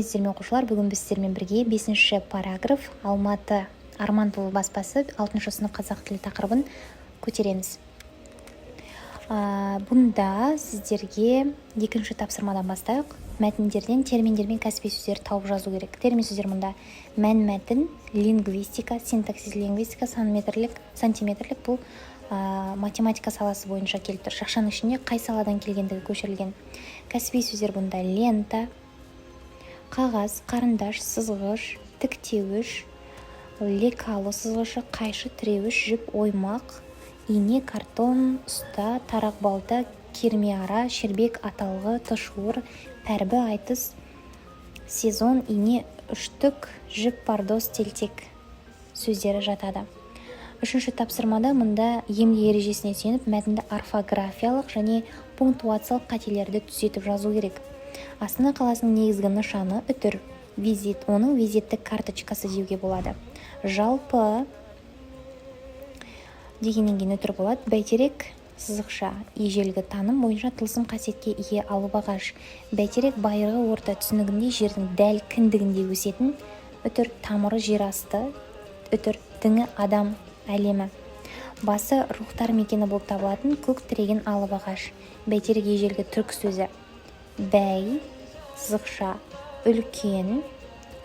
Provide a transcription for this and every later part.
Сіздермен оқушылар, бүгін біз сіздермен бірге 5-ші параграф Алматы Арман-Тобы баспасы 6-шы сынып қазақ тілі тақырыбын көтереміз. Бұнда сіздерге 2-ші тапсырмадан бастайық. Мәтіндерден терминдер мен кәсіби сөздер тауып жазу керек. Термин сөздер мұнда мән-мәтін, лингвистика, синтаксис лингвистика, сантиметрлік бұл математика саласы бойынша келіп тұр. Шақшаның ішінде қай саладан келгендігі көшірілген. Кәсіби сөздер бұнда лента, қағаз, қарындаш, сызғыш, тіктеуіш, лекало сызғышы, қайшы, тіреуіш, жіп, оймақ, ине, картон, ұста, тарақ, балта, керме-ара, шербек, аталғы, тұшуыр, тәрбі, айтыс, сезон, ине, үштік, жіп, пардос, телтек сөздері жатады. 3-ші тапсырмада мұнда емле ережесіне сүйеніп мәтінді орфографиялық және пунктуациялық қателерді түзетіп жазу керек. Астана қаласының негізгі нышаны үтір, визит, оның визиттік карточкасы деуге болады. Жалпы дегеннен кейін үтір болады. Бәйтерек сызықша, ежелгі таным бойынша тылсым қасиетке ие алып ағаш. Бәйтерек байырғы орта түсінігінде жердің дәл кіндігінде өсетін үтір, тамыры жер асты үтір, діңі адам әлемі. Басы рухтар мекені болып табылатын көк тіреген алып ағаш. Бәйтерек ежелгі түркі сөзі. Бәй, сызықша, үлкен,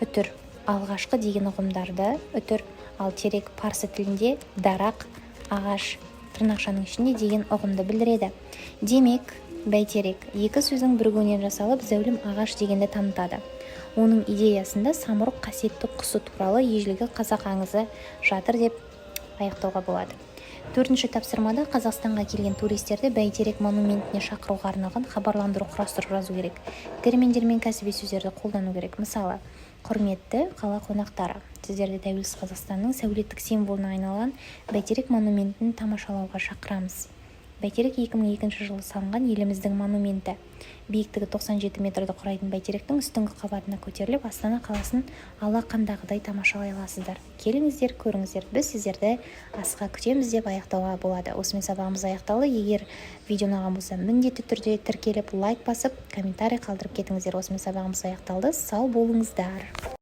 үтір, алғашқы деген ұғымдарды үтір, ал терек парсы тілінде дарақ, ағаш, тырнақшаның ішінде деген ұғымды білдіреді. Демек, бәйтерек екі сөздің бірігуінен жасалып, зәулім ағаш дегенді танытады. Оның идеясында самұрық қасиетті құсы туралы ежелгі қазақ аңызы жатыр деп аяқтауға болады. 4-ші тапсырмада Қазақстанға келген туристерді Бәйтерек монументіне шақыруға арналған хабарландыру құрастырып жазу керек. Терминдер мен кәсіби сөздерді қолдану керек. Мысалы, құрметті қала қонақтары, сіздерді тәуелсіз Қазақстанның сәулеттік символына айналған Бәйтерек монументін тамашалауға шақырамыз. Бәйтерек 2002 жылы салынған еліміздің монументі. Биіктігі 97 метрді құрайтын бәйтеректің үстіңгі қабатына көтеріліп, Астана қаласын алақандағыдай тамашалай аласыздар. Келіңіздер, көріңіздер. Біз сіздерді асыға күтеміз деп аяқтауға болады. Осымен сабағымыз аяқталды. Егер видео ұнаған болса, міндетті түрде тіркеліп, лайк басып, комментарий қалдырып кетіңіздер. Осымен сабағымыз аяқталды. Сау болыңыздар.